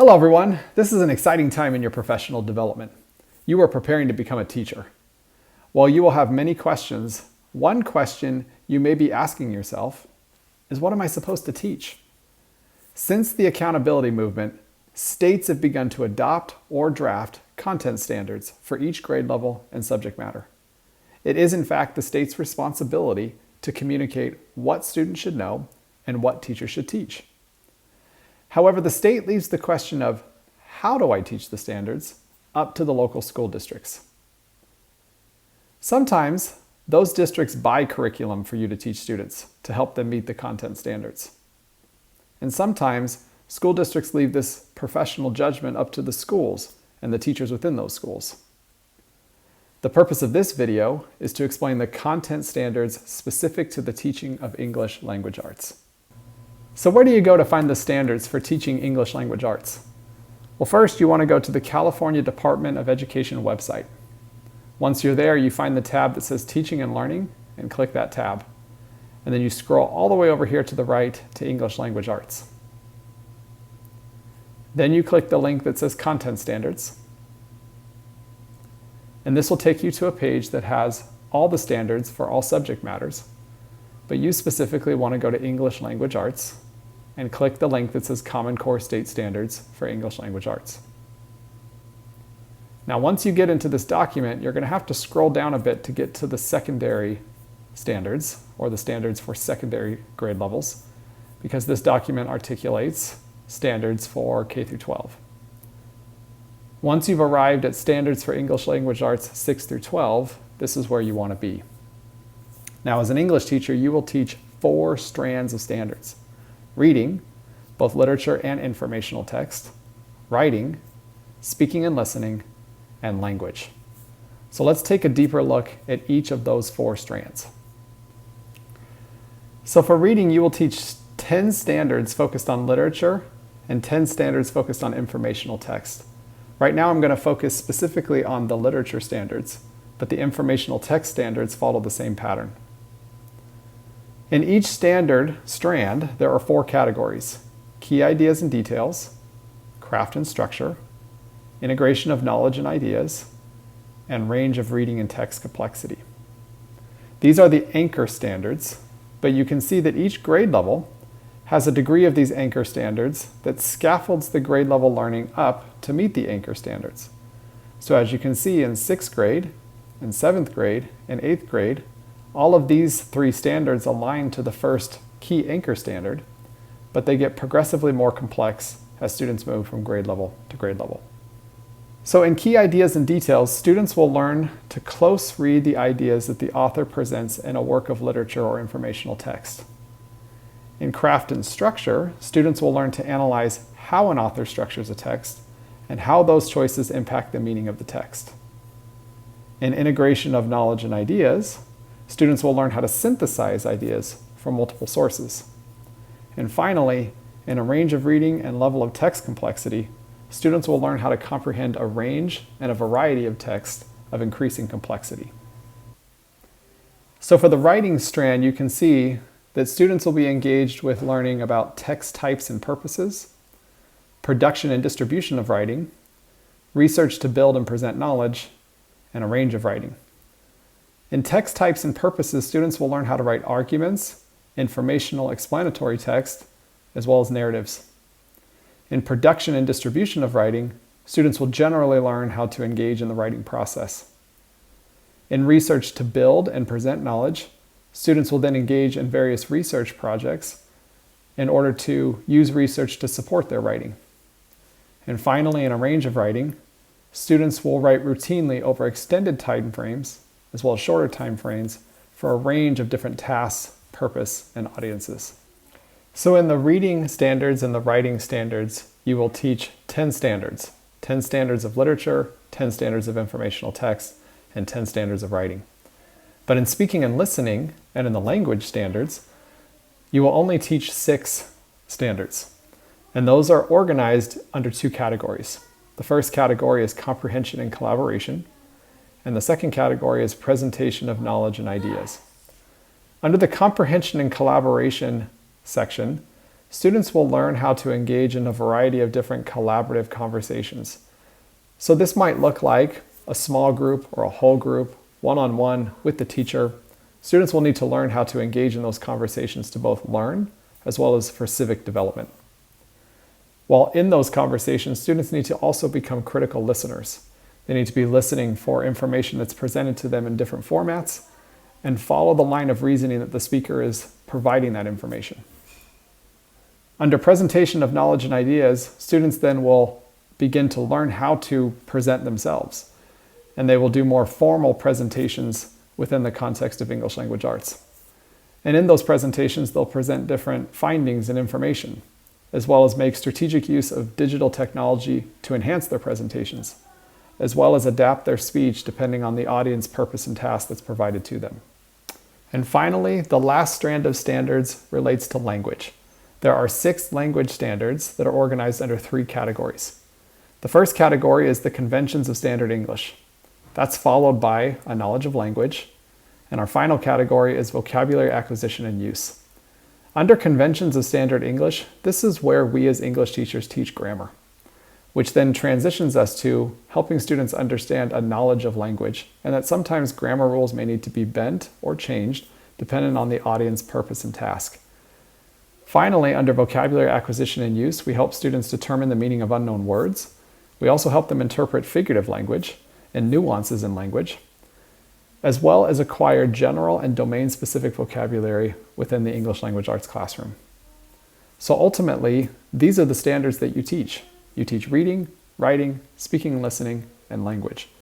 Hello everyone, this is an exciting time in your professional development. You are preparing to become a teacher. While you will have many questions, one question you may be asking yourself is, what am I supposed to teach? Since the accountability movement, states have begun to adopt or draft content standards for each grade level and subject matter. It is in fact the state's responsibility to communicate what students should know and what teachers should teach. However, the state leaves the question of how do I teach the standards up to the local school districts. Sometimes those districts buy curriculum for you to teach students to help them meet the content standards. And sometimes school districts leave this professional judgment up to the schools and the teachers within those schools. The purpose of this video is to explain the content standards specific to the teaching of English language arts. So where do you go to find the standards for teaching English language arts? Well, first you want to go to the California Department of Education website. Once you're there, you find the tab that says Teaching and Learning and click that tab. And then you scroll all the way over here to the right to English language arts. Then you click the link that says Content Standards. And this will take you to a page that has all the standards for all subject matters. But you specifically want to go to English language arts and click the link that says Common Core State Standards for English language arts. Now, once you get into this document, you're going to have to scroll down a bit to get to the secondary standards, or the standards for secondary grade levels, because this document articulates standards for K through 12. Once you've arrived at standards for English language arts 6 through 12, this is where you want to be. Now, as an English teacher, you will teach 4 strands of standards: reading, both literature and informational text; writing, speaking and listening; and language. So let's take a deeper look at each of those 4 strands. So for reading, you will teach 10 standards focused on literature and 10 standards focused on informational text. Right now I'm going to focus specifically on the literature standards, but the informational text standards follow the same pattern. In each standard strand, there are 4 categories: key ideas and details, craft and structure, integration of knowledge and ideas, and range of reading and text complexity. These are the anchor standards, but you can see that each grade level has a degree of these anchor standards that scaffolds the grade level learning up to meet the anchor standards. So as you can see, in 6th grade, in 7th grade, and 8th grade, all of these 3 standards align to the first key anchor standard, but they get progressively more complex as students move from grade level to grade level. So in key ideas and details, students will learn to close read the ideas that the author presents in a work of literature or informational text. In craft and structure, students will learn to analyze how an author structures a text and how those choices impact the meaning of the text. In integration of knowledge and ideas, students will learn how to synthesize ideas from multiple sources. And finally, in a range of reading and level of text complexity, students will learn how to comprehend a range and a variety of text of increasing complexity. So for the writing strand, you can see that students will be engaged with learning about text types and purposes, production and distribution of writing, research to build and present knowledge, and a range of writing. In text types and purposes, students will learn how to write arguments, informational explanatory text, as well as narratives. In production and distribution of writing, students will generally learn how to engage in the writing process. In research to build and present knowledge, students will then engage in various research projects in order to use research to support their writing. And finally, in a range of writing, students will write routinely over extended time frames as well as shorter time frames for a range of different tasks, purpose, and audiences. So in the reading standards and the writing standards, you will teach 10 standards. 10 standards of literature, 10 standards of informational text, and 10 standards of writing. But in speaking and listening, and in the language standards, you will only teach 6 standards. And those are organized under 2 categories. The first category is comprehension and collaboration, and the second category is presentation of knowledge and ideas. Under the comprehension and collaboration section, students will learn how to engage in a variety of different collaborative conversations. So this might look like a small group or a whole group, one-on-one with the teacher. Students will need to learn how to engage in those conversations to both learn as well as for civic development. While in those conversations, students need to also become critical listeners. They need to be listening for information that's presented to them in different formats and follow the line of reasoning that the speaker is providing that information. Under presentation of knowledge and ideas, students then will begin to learn how to present themselves, and they will do more formal presentations within the context of English language arts. And in those presentations, they'll present different findings and information, as well as make strategic use of digital technology to enhance their presentations, as well as adapt their speech depending on the audience purpose and task that's provided to them. And finally, the last strand of standards relates to language. There are 6 language standards that are organized under 3 categories. The first category is the conventions of standard English. That's followed by a knowledge of language. And our final category is vocabulary acquisition and use. Under conventions of standard English, this is where we as English teachers teach grammar, which then transitions us to helping students understand a knowledge of language, and that sometimes grammar rules may need to be bent or changed depending on the audience purpose and task. Finally, under vocabulary acquisition and use, we help students determine the meaning of unknown words. We also help them interpret figurative language and nuances in language, as well as acquire general and domain-specific vocabulary within the English language arts classroom. So ultimately, these are the standards that you teach. You teach reading, writing, speaking and listening, and language.